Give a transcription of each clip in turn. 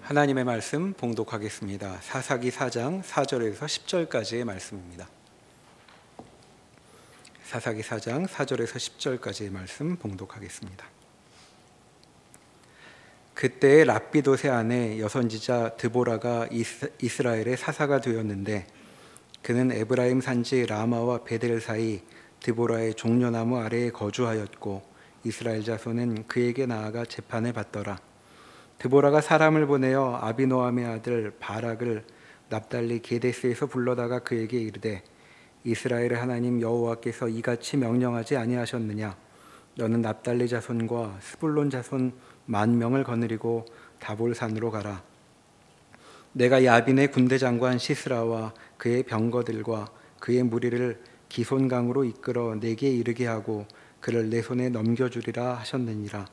하나님의 말씀 봉독하겠습니다. 사사기 4장 4절에서 10절까지의 말씀입니다. 사사기 4장 4절에서 10절까지의 말씀 봉독하겠습니다. 그때 랍비돗의 아내 여선지자 드보라가 이스라엘의 사사가 되었는데, 그는 에브라임 산지 라마와 베델 사이 드보라의 종려나무 아래에 거주하였고, 이스라엘 자손은 그에게 나아가 재판을 받더라. 드보라가 사람을 보내어 아비노함의 아들 바락을 납달리 게데스에서 불러다가 그에게 이르되, 이스라엘의 하나님 여호와께서 이같이 명령하지 아니하셨느냐? 너는 납달리 자손과 스불론 자손 10,000명을 거느리고 다볼산으로 가라. 내가 야빈의 군대 장관 시스라와 그의 병거들과 그의 무리를 기손강으로 이끌어 내게 이르게 하고 그를 내 손에 넘겨주리라 하셨느니라.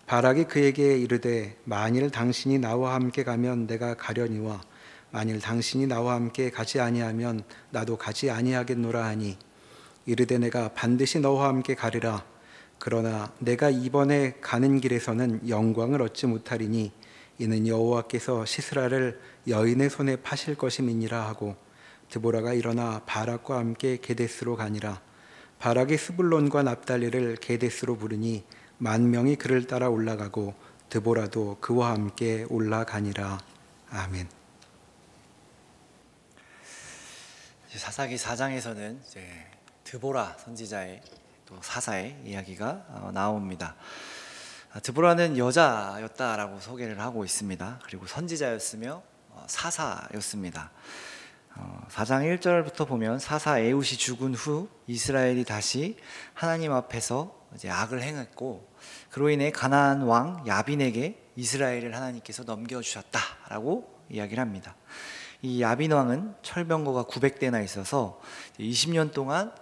바락이 그에게 이르되, 만일 당신이 나와 함께 가면 내가 가려니와 만일 당신이 나와 함께 가지 아니하면 나도 가지 아니하겠노라 하니, 이르되 내가 반드시 너와 함께 가리라. 그러나 내가 이번에 가는 길에서는 영광을 얻지 못하리니 이는 여호와께서 시스라를 여인의 손에 파실 것임이니라 하고, 드보라가 일어나 바락과 함께 게데스로 가니라. 바락이 스불론과 납달리를 게데스로 부르니 10,000명이 그를 따라 올라가고 드보라도 그와 함께 올라가니라. 아멘. 사사기 4장에서는 드보라 선지자의 또 사사의 이야기가 나옵니다. 드보라는 여자였다라고 소개를 하고 있습니다. 그리고 선지자였으며 사사였습니다. 4장 1절부터 보면, 사사 에훗이 죽은 후 이스라엘이 다시 하나님 앞에서 악을 행했고, 그로 인해 가나안 왕 야빈에게 이스라엘을 하나님께서 넘겨주셨다라고 이야기를 합니다. 이 야빈 왕은 철병거가 900대나 있어서 20년 동안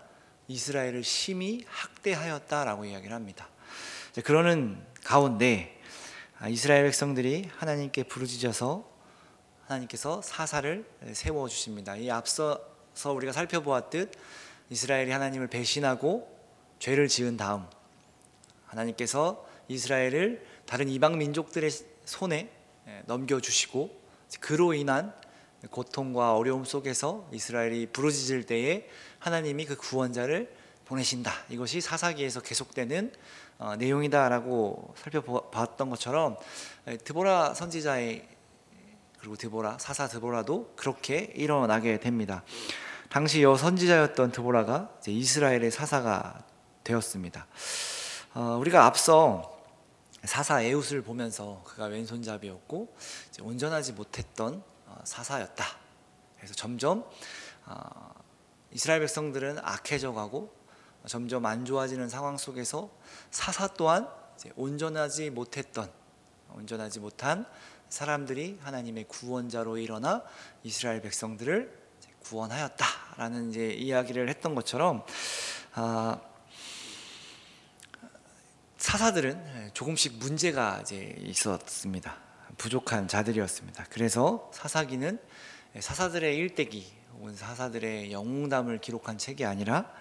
이스라엘을 심히 학대하였다라고 이야기를 합니다. 그러는 가운데 이스라엘 백성들이 하나님께 부르짖어서 하나님께서 사사를 세워주십니다. 이 앞서서 우리가 살펴보았듯 이스라엘이 하나님을 배신하고 죄를 지은 다음 하나님께서 이스라엘을 다른 이방 민족들의 손에 넘겨주시고, 그로 인한 고통과 어려움 속에서 이스라엘이 부르짖을 때에 하나님이 그 구원자를 보내신다. 이것이 사사기에서 계속되는 내용이다라고 살펴봤던 것처럼, 드보라 선지자의 그리고 사사 드보라도 그렇게 일어나게 됩니다. 당시 여선지자였던 드보라가 이제 이스라엘의 사사가 되었습니다. 우리가 앞서 사사 에훗을 보면서 그가 왼손잡이였고 이제 온전하지 못했던 사사였다. 그래서 점점 이스라엘 백성들은 악해져가고 점점 안 좋아지는 상황 속에서 사사 또한 이제 온전하지 못한 사람들이 하나님의 구원자로 일어나 이스라엘 백성들을 구원하였다라는 이제 이야기를 했던 것처럼, 사사들은 조금씩 문제가 이제 있었습니다. 부족한 자들이었습니다. 그래서 사사기는 사사들의 일대기 혹은 사사들의 영웅담을 기록한 책이 아니라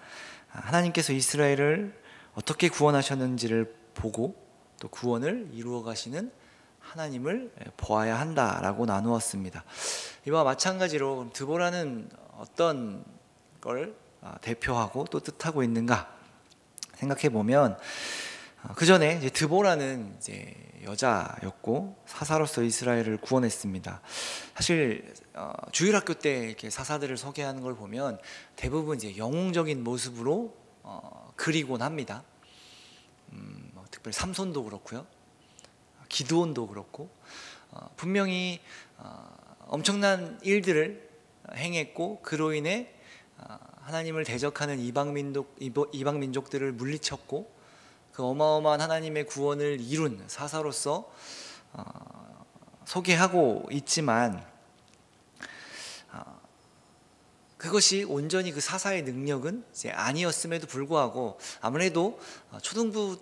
하나님께서 이스라엘을 어떻게 구원하셨는지를 보고 또 구원을 이루어 가시는 하나님을 보아야 한다라고 나누었습니다. 이와 마찬가지로 드보라는 어떤 걸 대표하고 또 뜻하고 있는가 생각해 보면, 그 전에 이제 드보라는 이제 여자였고 사사로서 이스라엘을 구원했습니다. 사실 주일학교 때 이렇게 사사들을 소개하는 걸 보면 대부분 이제 영웅적인 모습으로 그리곤 합니다. 특별히 삼손도 그렇고요, 기드온도 그렇고, 분명히 엄청난 일들을 행했고 그로 인해 하나님을 대적하는 이방 민족들을 물리쳤고 그 어마어마한 하나님의 구원을 이룬 사사로서 소개하고 있지만, 그것이 온전히 그 사사의 능력은 이제 아니었음에도 불구하고, 아무래도 초등학교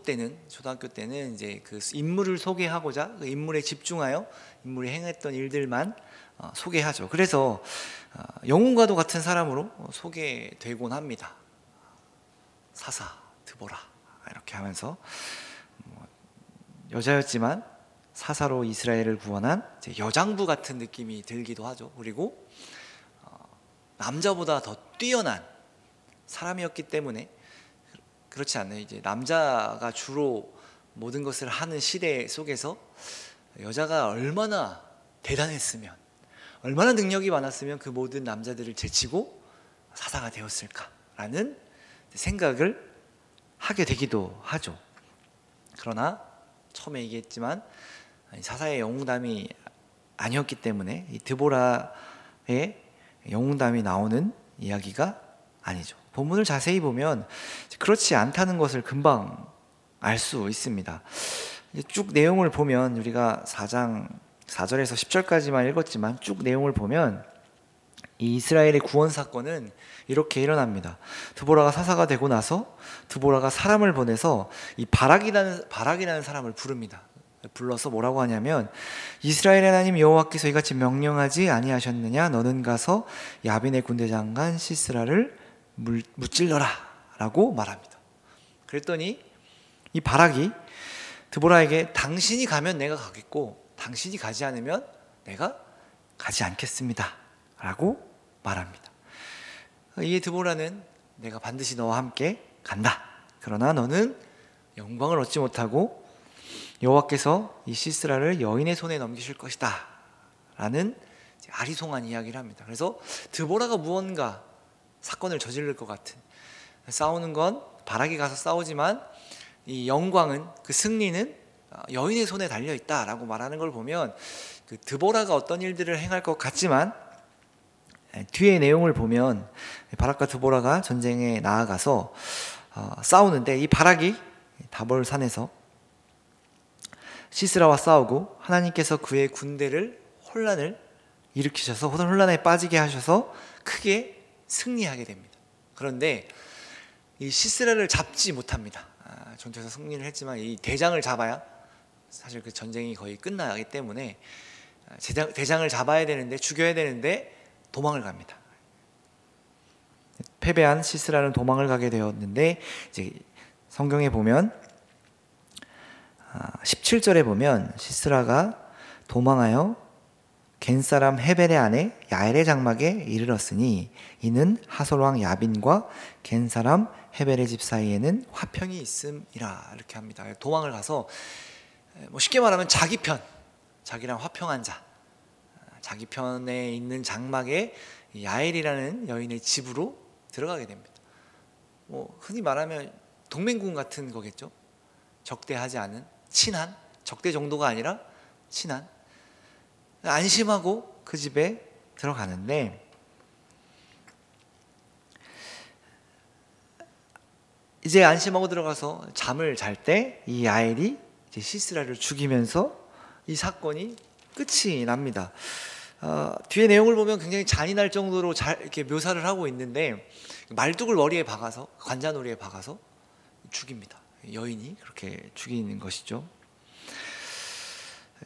때는 이제 그 인물을 소개하고자 그 인물에 집중하여 인물이 행했던 일들만 소개하죠. 그래서 영웅과도 같은 사람으로 소개되곤 합니다. 사사 드보라 이렇게 하면서 여자였지만 사사로 이스라엘을 구원한 이제 여장부 같은 느낌이 들기도 하죠. 그리고 남자보다 더 뛰어난 사람이었기 때문에 그렇지 않나요? 이제 남자가 주로 모든 것을 하는 시대 속에서 여자가 얼마나 대단했으면, 얼마나 능력이 많았으면 그 모든 남자들을 제치고 사사가 되었을까라는 생각을 하게 되기도 하죠. 그러나 처음에 얘기했지만 사사의 영웅담이 아니었기 때문에 이 드보라의 영웅담이 나오는 이야기가 아니죠. 본문을 자세히 보면 그렇지 않다는 것을 금방 알 수 있습니다. 쭉 내용을 보면 우리가 4장 4절에서 10절까지만 읽었지만 쭉 내용을 보면 이 이스라엘의 구원 사건은 이렇게 일어납니다. 드보라가 사사가 되고 나서 드보라가 사람을 보내서 이 바락이라는 사람을 부릅니다. 불러서 뭐라고 하냐면 이스라엘의 하나님 여호와께서 이같이 명령하지 아니하셨느냐 너는 가서 야빈의 군대 장관 시스라를 무찔러라 라고 말합니다. 그랬더니 이 바락이 드보라에게 당신이 가면 내가 가겠고 당신이 가지 않으면 내가 가지 않겠습니다 라고 말합니다. 이에 드보라는 내가 반드시 너와 함께 간다. 그러나 너는 영광을 얻지 못하고 여호와께서 이 시스라를 여인의 손에 넘기실 것이다 라는 아리송한 이야기를 합니다. 그래서 드보라가 무언가 사건을 저지를 것 같은, 싸우는 건 바락이 가서 싸우지만 이 영광은, 그 승리는 여인의 손에 달려있다라고 말하는 걸 보면 그 드보라가 어떤 일들을 행할 것 같지만 뒤에 내용을 보면 바락과 드보라가 전쟁에 나아가서 싸우는데 이 바락이 다볼산에서 시스라와 싸우고 하나님께서 그의 군대를 혼란을 일으키셔서 혼란에 빠지게 하셔서 크게 승리하게 됩니다. 그런데 이 시스라를 잡지 못합니다. 전투에서 승리를 했지만 이 대장을 잡아야 사실 그 전쟁이 거의 끝나기 때문에 대장을 잡아야 되는데, 죽여야 되는데 도망을 갑니다. 패배한 시스라는 도망을 가게 되었는데 이제 성경에 보면 17절에 보면 시스라가 도망하여 겐사람 헤벨의 아내 야엘의 장막에 이르렀으니 이는 하솔 왕 야빈과 겐사람 헤벨의 집 사이에는 화평이 있음이라 이렇게 합니다. 도망을 가서 쉽게 말하면 자기 편, 자기랑 화평한 자, 자기 편에 있는 장막에 야엘이라는 여인의 집으로 들어가게 됩니다. 흔히 말하면 동맹군 같은 거겠죠. 적대하지 않은 친한, 적대 정도가 아니라 친한, 안심하고 그 집에 들어가는데 이제 안심하고 들어가서 잠을 잘 때 이 야엘이 이제 시스라를 죽이면서 이 사건이 끝이 납니다. 뒤에 내용을 보면 굉장히 잔인할 정도로 잘 이렇게 묘사를 하고 있는데 말뚝을 머리에 박아서, 관자놀이에 박아서 죽입니다. 여인이 그렇게 죽이는 것이죠.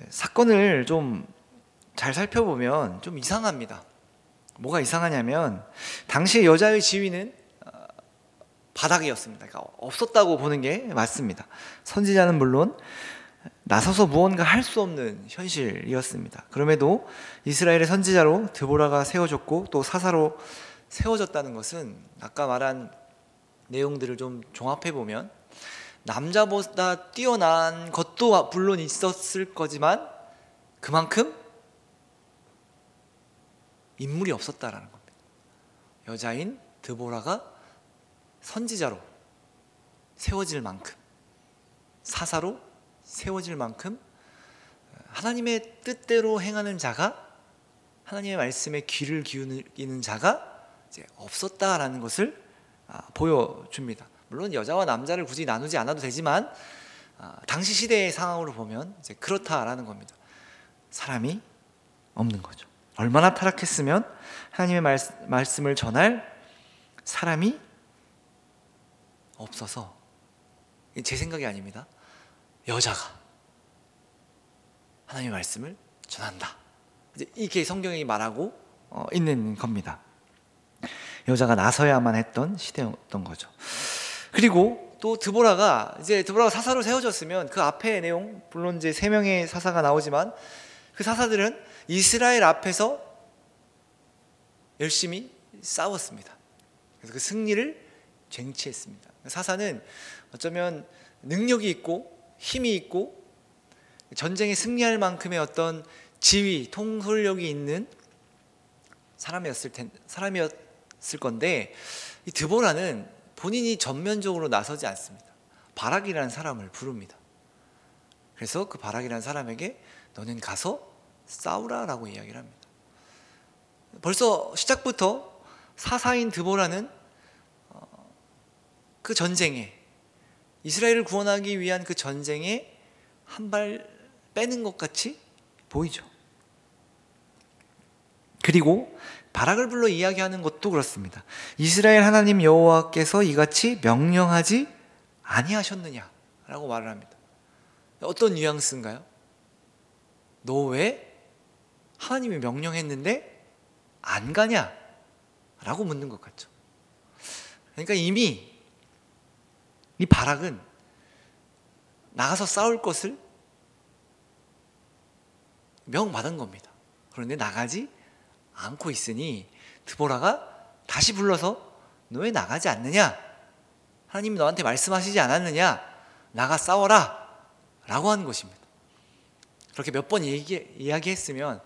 사건을 좀 잘 살펴보면 좀 이상합니다. 뭐가 이상하냐면 당시 여자의 지위는 바닥이었습니다. 그러니까 없었다고 보는 게 맞습니다. 선지자는 물론 나서서 무언가 할 수 없는 현실이었습니다. 그럼에도 이스라엘의 선지자로 드보라가 세워졌고 또 사사로 세워졌다는 것은 아까 말한 내용들을 좀 종합해 보면 남자보다 뛰어난 것도 물론 있었을 거지만 그만큼 인물이 없었다라는 겁니다. 여자인 드보라가 선지자로 세워질 만큼, 사사로 세워질 만큼 하나님의 뜻대로 행하는 자가, 하나님의 말씀에 귀를 기울이는 자가 이제 없었다라는 것을 보여줍니다. 물론 여자와 남자를 굳이 나누지 않아도 되지만 당시 시대의 상황으로 보면 이제 그렇다라는 겁니다. 사람이 없는 거죠. 얼마나 타락했으면 하나님의 말씀을 전할 사람이 없어서, 제 생각이 아닙니다. 여자가 하나님의 말씀을 전한다. 이렇게 성경이 말하고 있는 겁니다. 여자가 나서야만 했던 시대였던 거죠. 그리고 또 드보라가 사사로 세워졌으면 그 앞에 내용, 물론 이제 3명의 사사가 나오지만 그 사사들은 이스라엘 앞에서 열심히 싸웠습니다. 그래서 그 승리를 쟁취했습니다. 사사는 어쩌면 능력이 있고 힘이 있고 전쟁에 승리할 만큼의 어떤 지위, 통솔력이 있는 사람이었을 건데, 이 드보라는 본인이 전면적으로 나서지 않습니다. 바락이라는 사람을 부릅니다. 그래서 그 바락이라는 사람에게 너는 가서 싸우라라고 이야기를 합니다. 벌써 시작부터 사사인 드보라는 그 전쟁에, 이스라엘을 구원하기 위한 그 전쟁에 한 발 빼는 것 같이 보이죠. 그리고 바락을 불러 이야기하는 것도 그렇습니다. 이스라엘 하나님 여호와께서 이같이 명령하지 아니하셨느냐라고 말을 합니다. 어떤 뉘앙스인가요? 너 왜 하나님이 명령했는데 안 가냐? 라고 묻는 것 같죠. 그러니까 이미 이 바락은 나가서 싸울 것을 명받은 겁니다. 그런데 나가지 않고 있으니 드보라가 다시 불러서 너 왜 나가지 않느냐? 하나님이 너한테 말씀하시지 않았느냐? 나가 싸워라 라고 하는 것입니다. 그렇게 몇 번 이야기했으면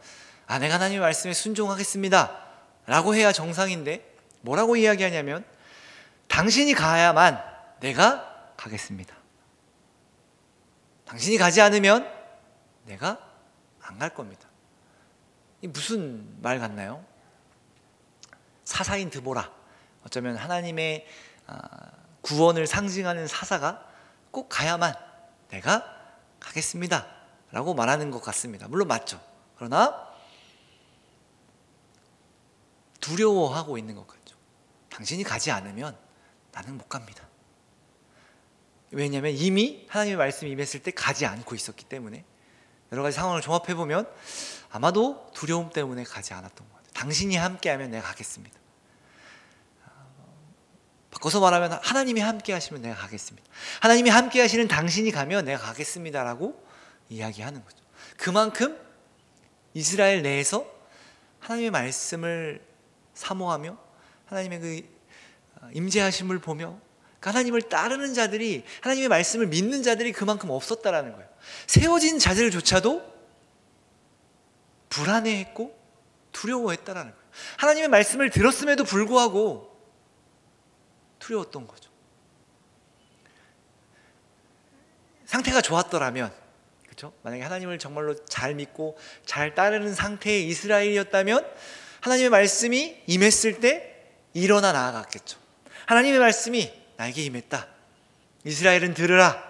내가 하나님의 말씀에 순종하겠습니다 라고 해야 정상인데, 뭐라고 이야기하냐면 당신이 가야만 내가 가겠습니다. 당신이 가지 않으면 내가 안 갈 겁니다. 이 무슨 말 같나요? 사사인 드보라, 어쩌면 하나님의 구원을 상징하는 사사가 꼭 가야만 내가 가겠습니다 라고 말하는 것 같습니다. 물론 맞죠. 그러나 두려워하고 있는 것 같죠. 당신이 가지 않으면 나는 못 갑니다. 왜냐하면 이미 하나님의 말씀이 임했을 때 가지 않고 있었기 때문에, 여러 가지 상황을 종합해보면 아마도 두려움 때문에 가지 않았던 것 같아요. 당신이 함께하면 내가 가겠습니다. 바꿔서 말하면 하나님이 함께 하시면 내가 가겠습니다. 하나님이 함께 하시는 당신이 가면 내가 가겠습니다 라고 이야기하는 거죠. 그만큼 이스라엘 내에서 하나님의 말씀을 사모하며 하나님의 그 임재하심을 보며 하나님을 따르는 자들이, 하나님의 말씀을 믿는 자들이 그만큼 없었다라는 거예요. 세워진 자들조차도 불안해했고 두려워했다라는 거예요. 하나님의 말씀을 들었음에도 불구하고 두려웠던 거죠. 상태가 좋았더라면, 그렇죠? 만약에 하나님을 정말로 잘 믿고 잘 따르는 상태의 이스라엘이었다면 하나님의 말씀이 임했을 때 일어나 나아갔겠죠. 하나님의 말씀이 나에게 임했다, 이스라엘은 들으라,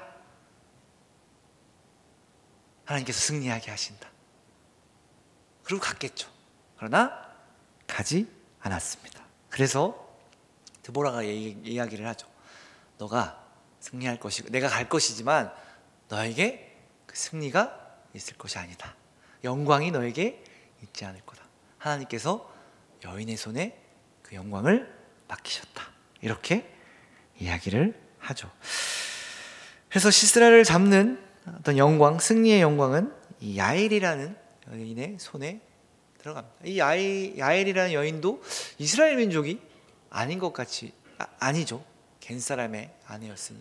하나님께서 승리하게 하신다, 그리고 갔겠죠. 그러나 가지 않았습니다. 그래서 드보라가 이야기를 하죠. 너가 승리할 것이고 내가 갈 것이지만 너에게 그 승리가 있을 것이 아니다. 영광이 너에게 있지 않을 거다. 하나님께서 여인의 손에 그 영광을 맡기셨다. 이렇게 이야기를 하죠. 그래서 시스라를 잡는 어떤 영광, 승리의 영광은 이 야엘이라는 여인의 손에 들어갑니다. 이 야엘이라는 여인도 이스라엘 민족이 아닌 것 같이 아니죠. 겐 사람의 아내였으니.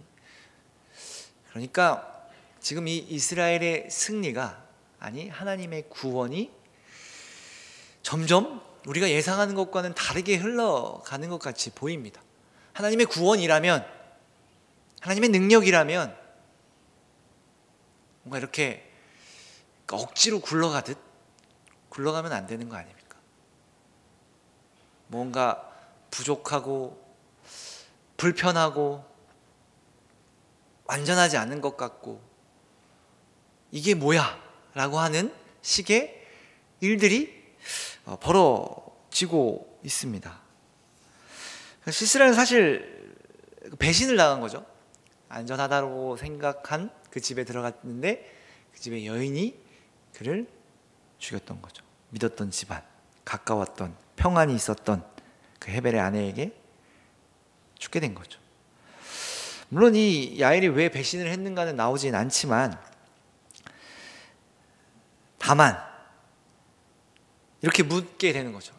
그러니까 지금 이 이스라엘의 승리가, 아니 하나님의 구원이 점점 우리가 예상하는 것과는 다르게 흘러가는 것 같이 보입니다. 하나님의 구원이라면, 하나님의 능력이라면 뭔가 이렇게 억지로 굴러가면 안 되는 거 아닙니까? 뭔가 부족하고 불편하고 완전하지 않은 것 같고 이게 뭐야? 라고 하는 식의 일들이 벌어지고 있습니다. 시스라는 사실 배신을 당한 거죠. 안전하다고 생각한 그 집에 들어갔는데 그 집의 여인이 그를 죽였던 거죠. 믿었던 집안, 가까웠던, 평안이 있었던 그 헤벨의 아내에게 죽게 된 거죠. 물론 이 야엘이 왜 배신을 했는가는 나오진 않지만, 다만 이렇게 묻게 되는 거죠.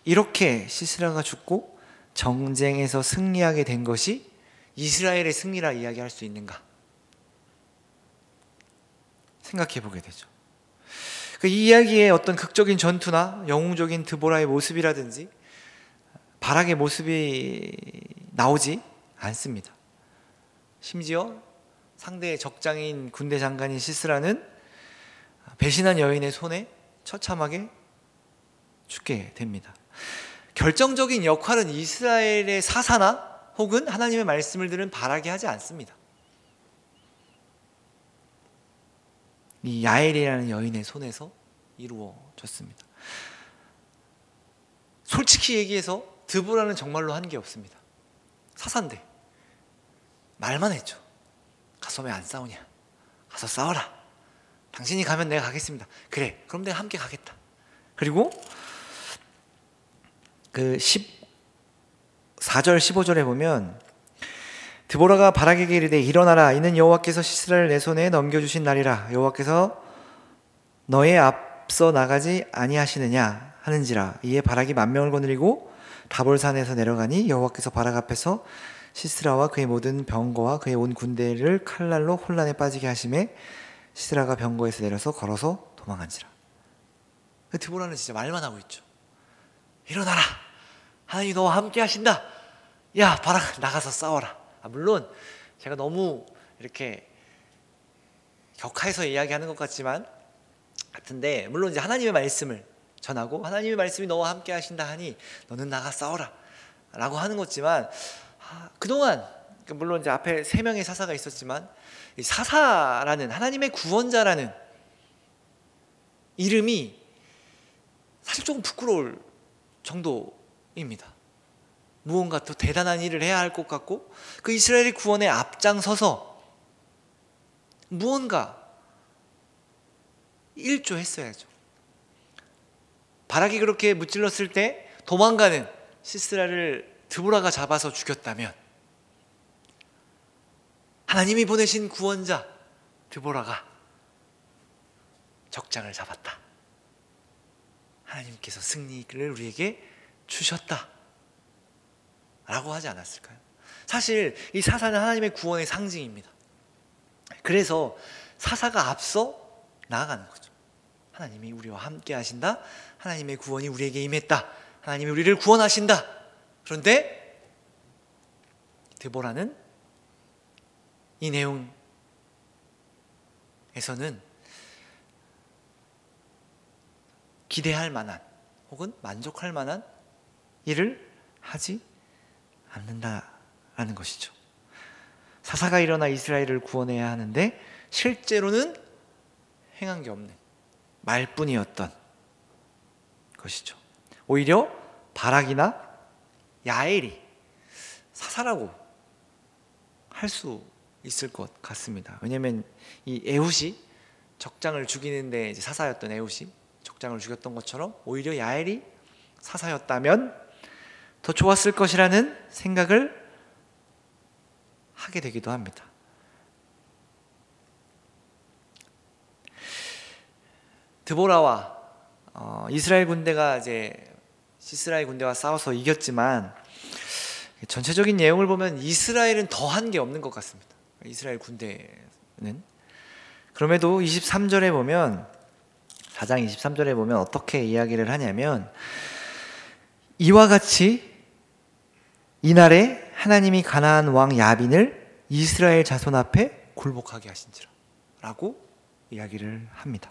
이렇게 시스라가 죽고 전쟁에서 승리하게 된 것이 이스라엘의 승리라 이야기할 수 있는가 생각해 보게 되죠. 이 이야기의 어떤 극적인 전투나 영웅적인 드보라의 모습이라든지 바락의 모습이 나오지 않습니다. 심지어 상대의 적장인 군대 장관인 시스라는 배신한 여인의 손에 처참하게 죽게 됩니다. 결정적인 역할은 이스라엘의 사사나 혹은 하나님의 말씀을 들은 바락이 하지 않습니다. 이 야엘이라는 여인의 손에서 이루어졌습니다. 솔직히 얘기해서 드보라는 정말로 한 게 없습니다. 사사인데 말만 했죠. 가서 왜 안 싸우냐? 가서 싸워라. 당신이 가면 내가 가겠습니다. 그래, 그럼 내가 함께 가겠다. 그리고 그 14절 15절에 보면 드보라가 바락에게 이르되 일어나라, 이는 여호와께서 시스라를 내 손에 넘겨주신 날이라. 여호와께서 너의 앞서 나가지 아니하시느냐 하는지라. 이에 바락이 만명을 거느리고 다볼산에서 내려가니 여호와께서 바락 앞에서 시스라와 그의 모든 병거와 그의 온 군대를 칼날로 혼란에 빠지게 하심에 시스라가 병거에서 내려서 걸어서 도망한지라. 드보라는 진짜 말만 하고 있죠. 일어나라, 하나님이 너와 함께 하신다. 야, 바락 나가서 싸워라. 물론 제가 너무 이렇게 격하해서 이야기하는 것 같은데, 물론 이제 하나님의 말씀을 전하고 하나님의 말씀이 너와 함께 하신다 하니 너는 나가 싸워라 라고 하는 거지만, 그동안 물론 이제 앞에 3명의 사사가 있었지만 이 사사라는 하나님의 구원자라는 이름이 사실 조금 부끄러울 정도입니다. 무언가 더 대단한 일을 해야 할 것 같고, 그 이스라엘의 구원에 앞장서서 무언가 일조했어야죠. 바락이 그렇게 무찔렀을 때 도망가는 시스라를 드보라가 잡아서 죽였다면, 하나님이 보내신 구원자 드보라가 적장을 잡았다, 하나님께서 승리를 우리에게 주셨다 라고 하지 않았을까요? 사실 이 사사는 하나님의 구원의 상징입니다. 그래서 사사가 앞서 나아가는 거죠. 하나님이 우리와 함께 하신다, 하나님의 구원이 우리에게 임했다, 하나님이 우리를 구원하신다. 그런데 드보라는 이 내용에서는 기대할 만한 혹은 만족할 만한 일을 하지 않는다라는 것이죠. 사사가 일어나 이스라엘을 구원해야 하는데 실제로는 행한 게 없는 말뿐이었던 것이죠. 오히려 바락이나 야엘이 사사라고 할 수 있을 것 같습니다. 왜냐하면 이 에훗이 적장을 죽이는데 이제 사사였던 에훗이 적장을 죽였던 것처럼 오히려 야엘이 사사였다면 더 좋았을 것이라는 생각을 하게 되기도 합니다. 드보라와 이스라엘 군대가 이제 시스라의 군대와 싸워서 이겼지만, 전체적인 내용을 보면 이스라엘은 더한 게 없는 것 같습니다. 이스라엘 군대는. 그럼에도 23절에 보면, 4장 23절에 보면 어떻게 이야기를 하냐면, 이와 같이 이날에 하나님이 가나안 왕 야빈을 이스라엘 자손 앞에 굴복하게 하신지라 라고 이야기를 합니다.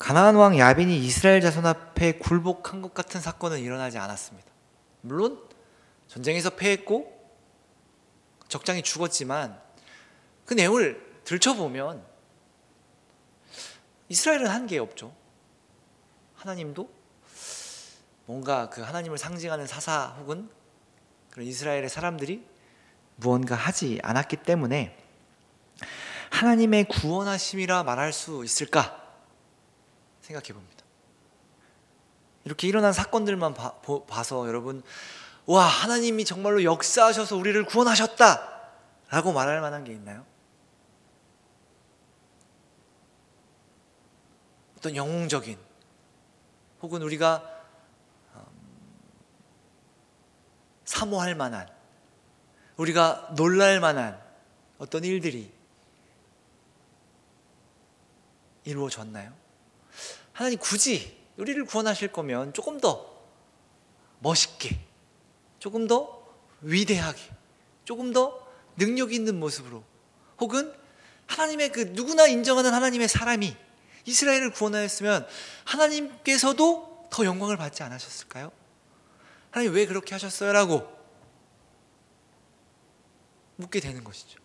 가나안 왕 야빈이 이스라엘 자손 앞에 굴복한 것 같은 사건은 일어나지 않았습니다. 물론 전쟁에서 패했고 적장이 죽었지만 그 내용을 들춰보면 이스라엘은 한 게 없죠. 하나님도 뭔가 그 하나님을 상징하는 사사 혹은 그런 이스라엘의 사람들이 무언가 하지 않았기 때문에 하나님의 구원하심이라 말할 수 있을까 생각해 봅니다. 이렇게 일어난 사건들만 봐서 여러분 와, 하나님이 정말로 역사하셔서 우리를 구원하셨다 라고 말할 만한 게 있나요? 어떤 영웅적인 혹은 우리가 사모할 만한, 우리가 놀랄 만한 어떤 일들이 이루어졌나요? 하나님 굳이 우리를 구원하실 거면 조금 더 멋있게, 조금 더 위대하게, 조금 더 능력 있는 모습으로, 혹은 하나님의 그 누구나 인정하는 하나님의 사람이 이스라엘을 구원하였으면 하나님께서도 더 영광을 받지 않으셨을까요? 하나님 왜 그렇게 하셨어요? 라고 묻게 되는 것이죠.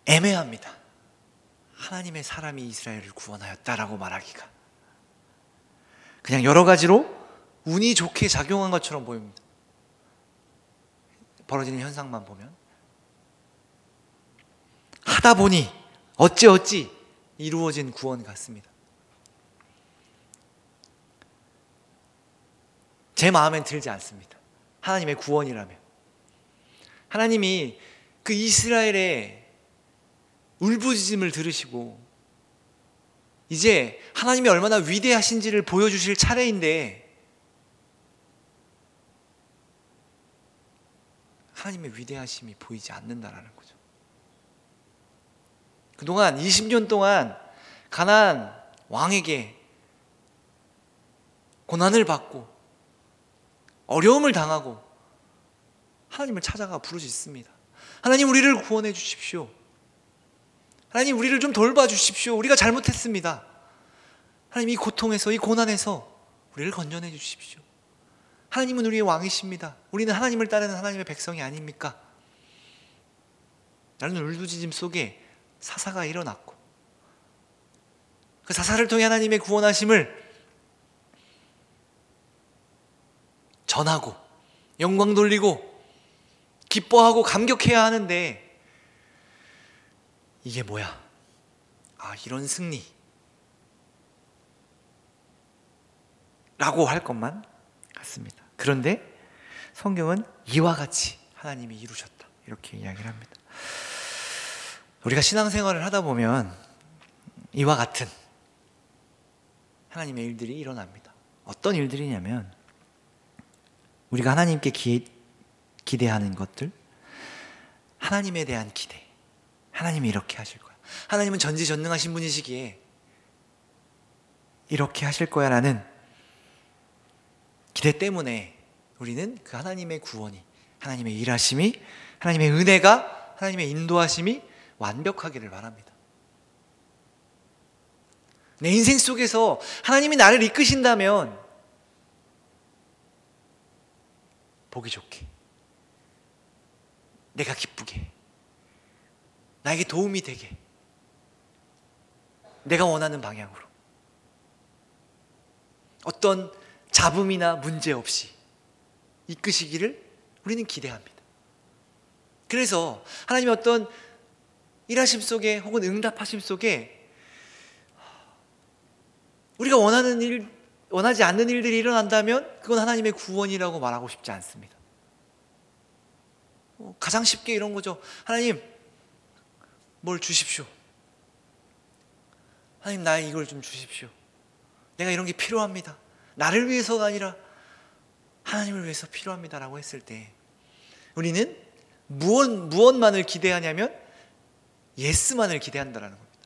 애매합니다. 하나님의 사람이 이스라엘을 구원하였다라고 말하기가 그냥 여러 가지로 운이 좋게 작용한 것처럼 보입니다. 벌어지는 현상만 보면 하다 보니 어찌 이루어진 구원 같습니다. 제 마음엔 들지 않습니다. 하나님의 구원이라면 하나님이 그 이스라엘의 울부짖음을 들으시고 이제 하나님이 얼마나 위대하신지를 보여주실 차례인데 하나님의 위대하심이 보이지 않는다라는 거죠. 그동안 20년 동안 가나안 왕에게 고난을 받고 어려움을 당하고 하나님을 찾아가 부르짖습니다. 하나님 우리를 구원해 주십시오. 하나님 우리를 좀 돌봐주십시오. 우리가 잘못했습니다. 하나님 이 고통에서 이 고난에서 우리를 건져내 주십시오. 하나님은 우리의 왕이십니다. 우리는 하나님을 따르는 하나님의 백성이 아닙니까? 라는 울부짖음 속에 사사가 일어났고 그 사사를 통해 하나님의 구원하심을 전하고 영광 돌리고 기뻐하고 감격해야 하는데 이게 뭐야? 아, 이런 승리 라고 할 것만 같습니다. 그런데 성경은 이와 같이 하나님이 이루셨다 이렇게 이야기를 합니다. 우리가 신앙생활을 하다 보면 이와 같은 하나님의 일들이 일어납니다. 어떤 일들이냐면 우리가 하나님께 기대하는 것들, 하나님에 대한 기대, 하나님이 이렇게 하실 거야, 하나님은 전지전능하신 분이시기에 이렇게 하실 거야 라는 기대 때문에 우리는 그 하나님의 구원이, 하나님의 일하심이, 하나님의 은혜가, 하나님의 인도하심이 완벽하기를 바랍니다. 내 인생 속에서 하나님이 나를 이끄신다면 보기 좋게, 내가 기쁘게, 나에게 도움이 되게, 내가 원하는 방향으로 어떤 잡음이나 문제 없이 이끄시기를 우리는 기대합니다. 그래서 하나님의 어떤 일하심 속에 혹은 응답하심 속에 우리가 원하지 않는 일들이 일어난다면 그건 하나님의 구원이라고 말하고 싶지 않습니다. 가장 쉽게 이런 거죠. 하나님 뭘 주십시오. 하나님 나의 이걸 좀 주십시오. 내가 이런 게 필요합니다. 나를 위해서가 아니라 하나님을 위해서 필요합니다라고 했을 때 우리는 무엇만을 기대하냐면 예스만을 기대한다라는 겁니다.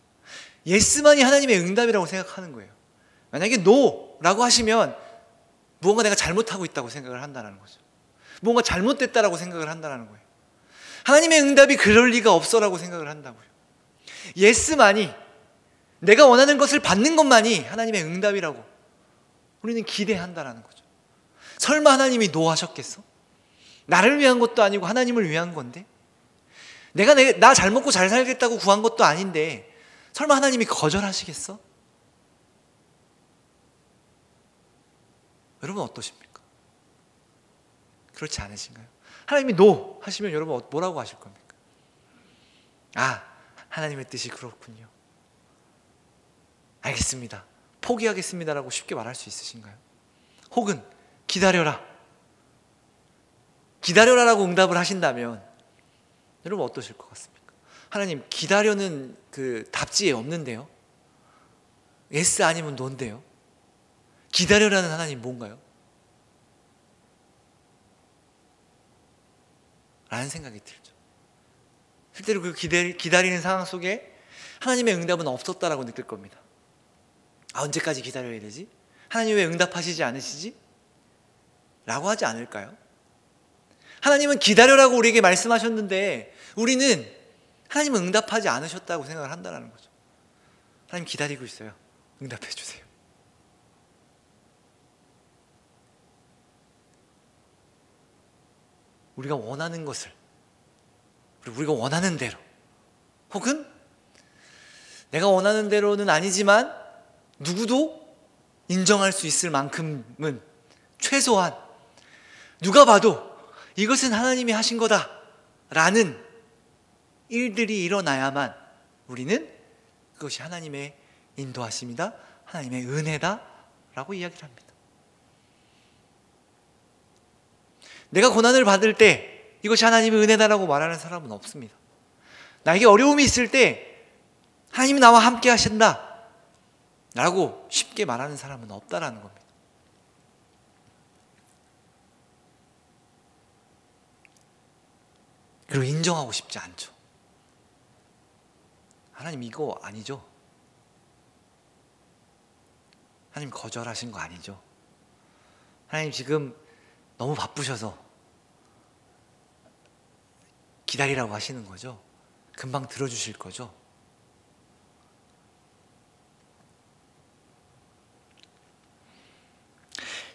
예스만이 하나님의 응답이라고 생각하는 거예요. 만약에 노라고 하시면 무언가 내가 잘못하고 있다고 생각을 한다는 거죠. 무언가 잘못됐다라고 생각을 한다는 거예요. 하나님의 응답이 그럴 리가 없어라고 생각을 한다고요. 예스만이, 내가 원하는 것을 받는 것만이 하나님의 응답이라고 우리는 기대한다라는 거죠. 설마 하나님이 노 하셨겠어? 나를 위한 것도 아니고 하나님을 위한 건데, 내가 나 잘 먹고 잘 살겠다고 구한 것도 아닌데 설마 하나님이 거절하시겠어? 여러분 어떠십니까? 그렇지 않으신가요? 하나님이 노 하시면 여러분 뭐라고 하실 겁니까? 아, 하나님의 뜻이 그렇군요. 알겠습니다, 포기하겠습니다라고 쉽게 말할 수 있으신가요? 혹은 기다려라, 기다려라라고 응답을 하신다면 여러분 어떠실 것 같습니까? 하나님, 기다려는 그 답지에 없는데요, 예스 아니면 노인데요, 기다려라는 하나님 뭔가요? 라는 생각이 들죠. 실제로 그 기다리는 상황 속에 하나님의 응답은 없었다라고 느낄 겁니다. 언제까지 기다려야 되지? 하나님 왜 응답하시지 않으시지? 라고 하지 않을까요? 하나님은 기다려라고 우리에게 말씀하셨는데 우리는 하나님은 응답하지 않으셨다고 생각을 한다는 거죠. 하나님 기다리고 있어요, 응답해 주세요. 우리가 원하는 것을, 우리가 원하는 대로, 혹은 내가 원하는 대로는 아니지만 누구도 인정할 수 있을 만큼은 최소한 누가 봐도 이것은 하나님이 하신 거다 라는 일들이 일어나야만 우리는 그것이 하나님의 인도하심이다, 하나님의 은혜다 라고 이야기를 합니다. 내가 고난을 받을 때 이것이 하나님의 은혜다라고 말하는 사람은 없습니다. 나에게 어려움이 있을 때 하나님이 나와 함께 하신다 라고 쉽게 말하는 사람은 없다라는 겁니다. 그리고 인정하고 싶지 않죠. 하나님 이거 아니죠? 하나님 거절하신 거 아니죠? 하나님 지금 너무 바쁘셔서 기다리라고 하시는 거죠? 금방 들어주실 거죠?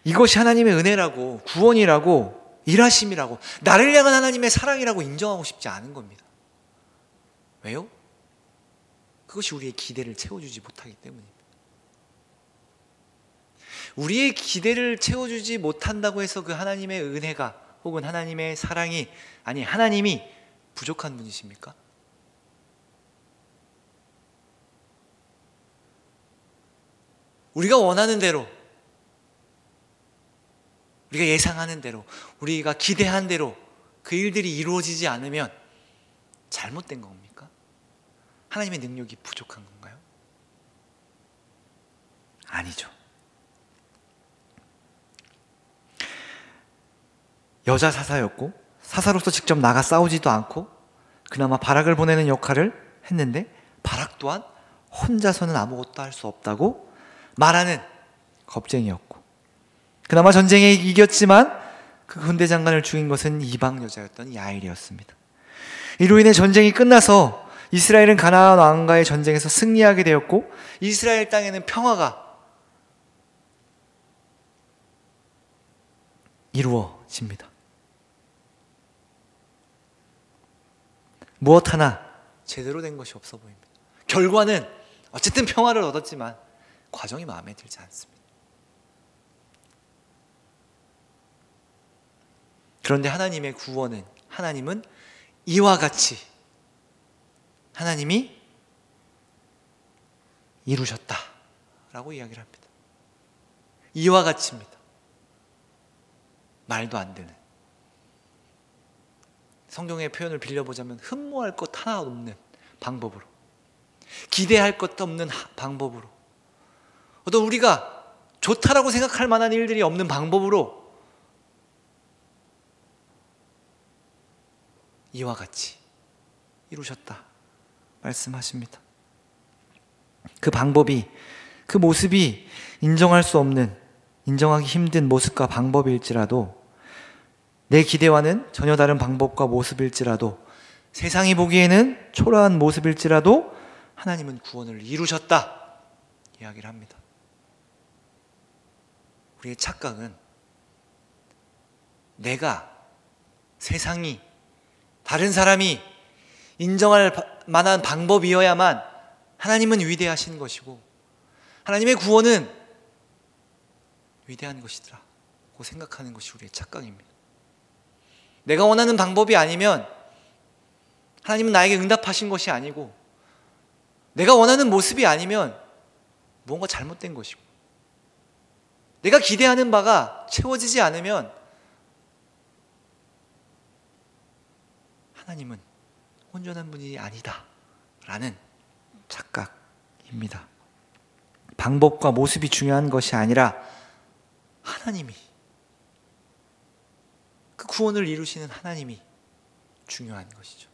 이것이 하나님의 은혜라고, 구원이라고, 일하심이라고, 나를 향한 하나님의 사랑이라고 인정하고 싶지 않은 겁니다. 왜요? 그것이 우리의 기대를 채워주지 못하기 때문입니다. 우리의 기대를 채워주지 못한다고 해서 그 하나님의 은혜가 혹은 하나님의 사랑이, 아니 하나님이 부족한 분이십니까? 우리가 원하는 대로, 우리가 예상하는 대로, 우리가 기대한 대로 그 일들이 이루어지지 않으면 잘못된 겁니까? 하나님의 능력이 부족한 건가요? 아니죠. 여자 사사였고 사사로서 직접 나가 싸우지도 않고 그나마 바락을 보내는 역할을 했는데 바락 또한 혼자서는 아무것도 할 수 없다고 말하는 겁쟁이였고, 그나마 전쟁에 이겼지만 그 군대 장관을 죽인 것은 이방 여자였던 야일이었습니다. 이로 인해 전쟁이 끝나서 이스라엘은 가나안 왕과의 전쟁에서 승리하게 되었고 이스라엘 땅에는 평화가 이루어집니다. 무엇 하나 제대로 된 것이 없어 보입니다. 결과는 어쨌든 평화를 얻었지만 과정이 마음에 들지 않습니다. 그런데 하나님의 구원은, 하나님은 이와 같이 하나님이 이루셨다라고 이야기를 합니다. 이와 같이입니다. 말도 안 되는, 성경의 표현을 빌려보자면 흠모할 것 하나 없는 방법으로, 기대할 것도 없는 방법으로, 어떤 우리가 좋다라고 생각할 만한 일들이 없는 방법으로 이와 같이 이루셨다 말씀하십니다. 그 방법이, 그 모습이 인정할 수 없는, 인정하기 힘든 모습과 방법일지라도, 내 기대와는 전혀 다른 방법과 모습일지라도, 세상이 보기에는 초라한 모습일지라도 하나님은 구원을 이루셨다 이야기를 합니다. 우리의 착각은 내가, 세상이, 다른 사람이 인정할 만한 방법이어야만 하나님은 위대하신 것이고 하나님의 구원은 위대한 것이라고 생각하는 것이 우리의 착각입니다. 내가 원하는 방법이 아니면 하나님은 나에게 응답하신 것이 아니고, 내가 원하는 모습이 아니면 무언가 잘못된 것이고, 내가 기대하는 바가 채워지지 않으면 하나님은 온전한 분이 아니다 라는 착각입니다. 방법과 모습이 중요한 것이 아니라 하나님이, 그 구원을 이루시는 하나님이 중요한 것이죠.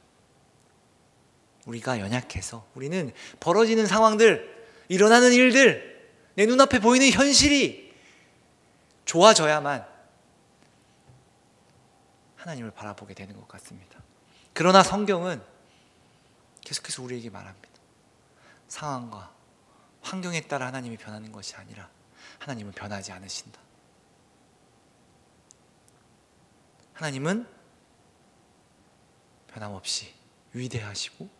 우리가 연약해서, 우리는 벌어지는 상황들, 일어나는 일들, 내 눈앞에 보이는 현실이 좋아져야만 하나님을 바라보게 되는 것 같습니다. 그러나 성경은 계속해서 우리에게 말합니다. 상황과 환경에 따라 하나님이 변하는 것이 아니라 하나님은 변하지 않으신다. 하나님은 변함없이 위대하시고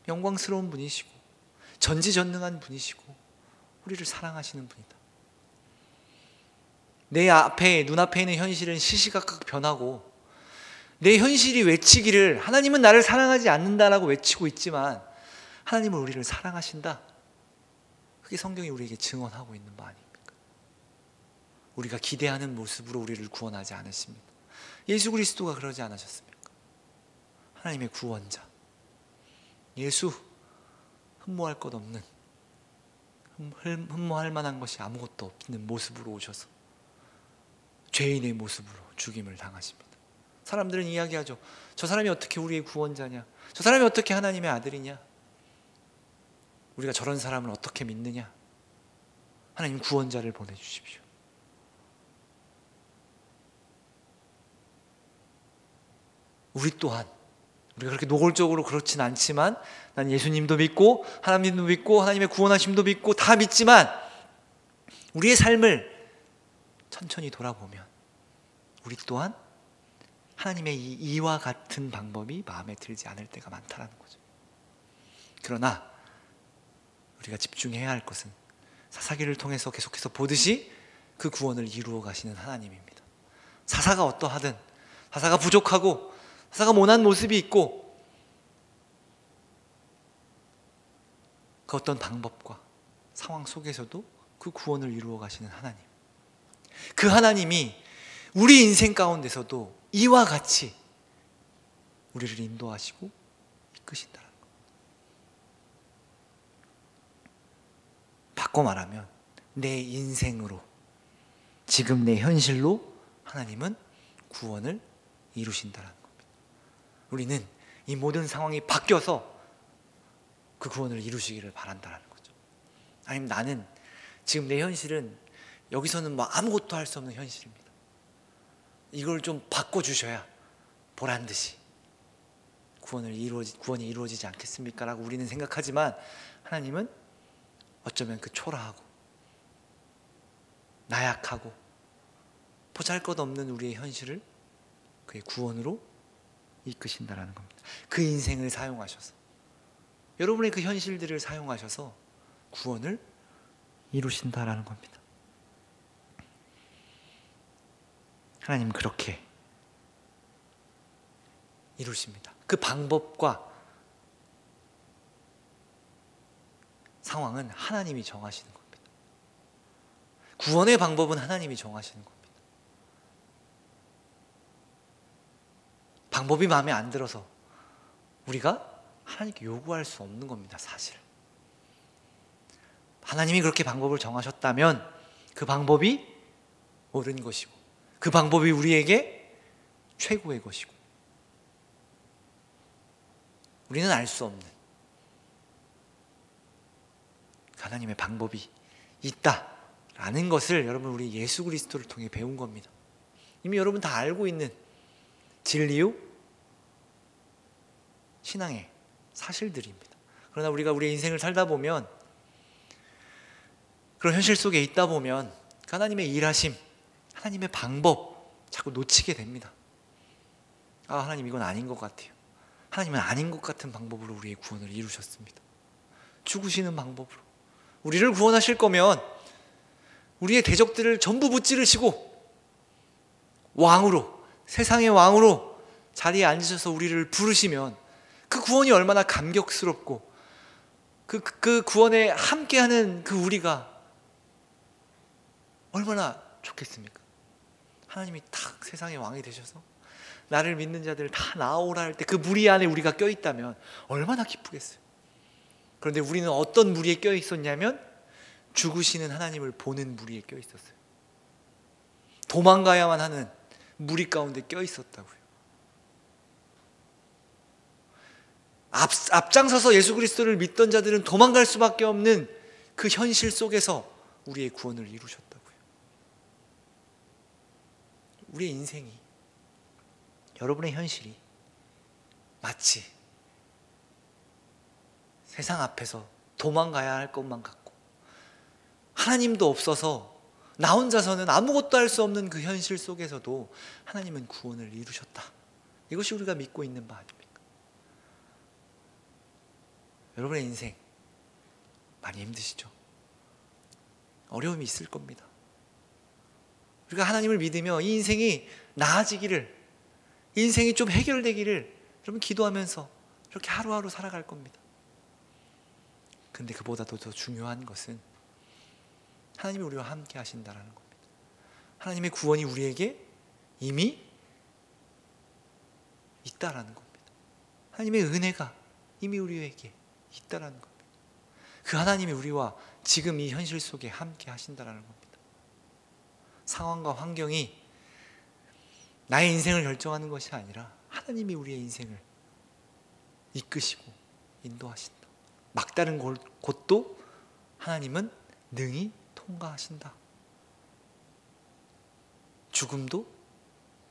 영광스러운 분이시고 전지전능한 분이시고 우리를 사랑하시는 분이다. 내 앞에, 눈앞에 있는 현실은 시시각각 변하고, 내 현실이 외치기를 하나님은 나를 사랑하지 않는다라고 외치고 있지만 하나님은 우리를 사랑하신다. 그게 성경이 우리에게 증언하고 있는 바 아닙니까? 우리가 기대하는 모습으로 우리를 구원하지 않으십니다. 예수 그리스도가 그러지 않으셨습니까? 하나님의 구원자, 예수, 흠모할 것 없는, 흠모할 만한 것이 아무것도 없는 모습으로 오셔서 죄인의 모습으로 죽임을 당하십니다. 사람들은 이야기하죠. 저 사람이 어떻게 우리의 구원자냐? 저 사람이 어떻게 하나님의 아들이냐? 우리가 저런 사람을 어떻게 믿느냐? 하나님 구원자를 보내주십시오. 우리 또한, 우리가 그렇게 노골적으로 그렇진 않지만, 난 예수님도 믿고 하나님도 믿고 하나님의 구원하심도 믿고 다 믿지만, 우리의 삶을 천천히 돌아보면 우리 또한 하나님의 이와 같은 방법이 마음에 들지 않을 때가 많다라는 거죠. 그러나 우리가 집중해야 할 것은 사사기를 통해서 계속해서 보듯이 그 구원을 이루어 가시는 하나님입니다. 사사가 어떠하든, 사사가 부족하고 사사가 모난 모습이 있고, 그 어떤 방법과 상황 속에서도 그 구원을 이루어 가시는 하나님, 그 하나님이 우리 인생 가운데서도 이와 같이 우리를 인도하시고 이끄신다는 것. 바꿔 말하면 내 인생으로, 지금 내 현실로 하나님은 구원을 이루신다는 겁니다. 우리는 이 모든 상황이 바뀌어서 그 구원을 이루시기를 바란다는 거죠. 아니면 나는 지금 내 현실은 여기서는 뭐 아무것도 할 수 없는 현실입니다. 이걸 좀 바꿔주셔야 보란 듯이 구원이 이루어지지 않겠습니까? 라고 우리는 생각하지만, 하나님은 어쩌면 그 초라하고 나약하고 보잘것없는 우리의 현실을 그의 구원으로 이끄신다라는 겁니다. 그 인생을 사용하셔서, 여러분의 그 현실들을 사용하셔서 구원을 이루신다라는 겁니다. 하나님은 그렇게 이루십니다. 그 방법과 상황은 하나님이 정하시는 겁니다. 구원의 방법은 하나님이 정하시는 겁니다. 방법이 마음에 안 들어서 우리가 하나님께 요구할 수 없는 겁니다. 사실 하나님이 그렇게 방법을 정하셨다면 그 방법이 옳은 것이고, 그 방법이 우리에게 최고의 것이고, 우리는 알 수 없는 하나님의 방법이 있다라는 것을 여러분, 우리 예수 그리스도를 통해 배운 겁니다. 이미 여러분 다 알고 있는 진리요 신앙의 사실들입니다. 그러나 우리가 우리의 인생을 살다 보면, 그런 현실 속에 있다 보면 하나님의 일하심, 하나님의 방법 자꾸 놓치게 됩니다. 아, 하나님 이건 아닌 것 같아요. 하나님은 아닌 것 같은 방법으로 우리의 구원을 이루셨습니다. 죽으시는 방법으로. 우리를 구원하실 거면 우리의 대적들을 전부 무찌르시고 왕으로, 세상의 왕으로 자리에 앉으셔서 우리를 부르시면 그 구원이 얼마나 감격스럽고 그 구원에 함께하는 그 우리가 얼마나 좋겠습니까? 하나님이 탁 세상의 왕이 되셔서 나를 믿는 자들 다 나오라 할 때 그 무리 안에 우리가 껴있다면 얼마나 기쁘겠어요. 그런데 우리는 어떤 무리에 껴있었냐면 죽으시는 하나님을 보는 무리에 껴있었어요. 도망가야만 하는 무리 가운데 껴있었다고요. 앞장서서 예수 그리스도를 믿던 자들은 도망갈 수밖에 없는 그 현실 속에서 우리의 구원을 이루셨다고요. 우리의 인생이, 여러분의 현실이 마치 세상 앞에서 도망가야 할 것만 같고 하나님도 없어서 나 혼자서는 아무것도 할 수 없는 그 현실 속에서도 하나님은 구원을 이루셨다. 이것이 우리가 믿고 있는 바 아닙니까? 여러분의 인생 많이 힘드시죠? 어려움이 있을 겁니다. 우리가 하나님을 믿으며 이 인생이 나아지기를, 이 인생이 좀 해결되기를 여러분 기도하면서 이렇게 하루하루 살아갈 겁니다. 근데 그보다도 더 중요한 것은 하나님이 우리와 함께 하신다는 겁니다. 하나님의 구원이 우리에게 이미 있다라는 겁니다. 하나님의 은혜가 이미 우리에게 있다라는 겁니다. 그 하나님이 우리와 지금 이 현실 속에 함께 하신다라는 겁니다. 상황과 환경이 나의 인생을 결정하는 것이 아니라 하나님이 우리의 인생을 이끄시고 인도하신다. 막다른 곳도 하나님은 능히 통과하신다. 죽음도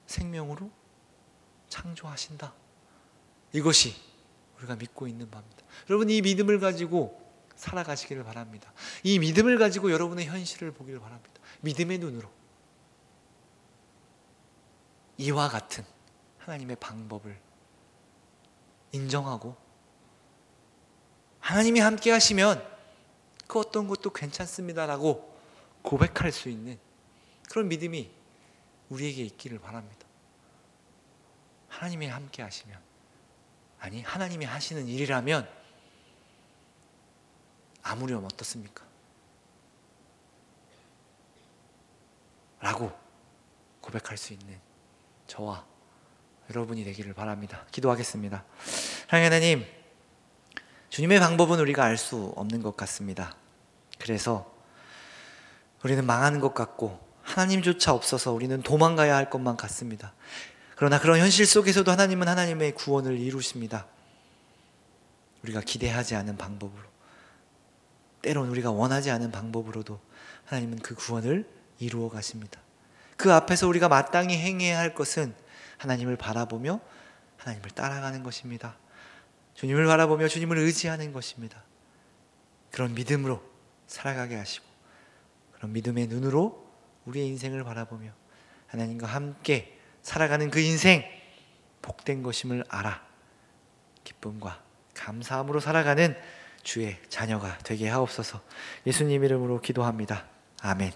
생명으로 창조하신다. 이것이 우리가 믿고 있는 바입니다. 여러분, 이 믿음을 가지고 살아가시기를 바랍니다. 이 믿음을 가지고 여러분의 현실을 보기를 바랍니다. 믿음의 눈으로 이와 같은 하나님의 방법을 인정하고 하나님이 함께 하시면 그 어떤 것도 괜찮습니다라고 고백할 수 있는 그런 믿음이 우리에게 있기를 바랍니다. 하나님이 함께 하시면, 아니 하나님이 하시는 일이라면 아무렴 어떻습니까? 라고 고백할 수 있는 저와 여러분이 되기를 바랍니다. 기도하겠습니다. 하나님, 주님의 방법은 우리가 알 수 없는 것 같습니다. 그래서 우리는 망하는 것 같고 하나님조차 없어서 우리는 도망가야 할 것만 같습니다. 그러나 그런 현실 속에서도 하나님은 하나님의 구원을 이루십니다. 우리가 기대하지 않은 방법으로, 때론 우리가 원하지 않은 방법으로도 하나님은 그 구원을 이루어 가십니다. 그 앞에서 우리가 마땅히 행해야 할 것은 하나님을 바라보며 하나님을 따라가는 것입니다. 주님을 바라보며 주님을 의지하는 것입니다. 그런 믿음으로 살아가게 하시고 그런 믿음의 눈으로 우리의 인생을 바라보며 하나님과 함께 살아가는 그 인생 복된 것임을 알아 기쁨과 감사함으로 살아가는 주의 자녀가 되게 하옵소서. 예수님 이름으로 기도합니다. 아멘.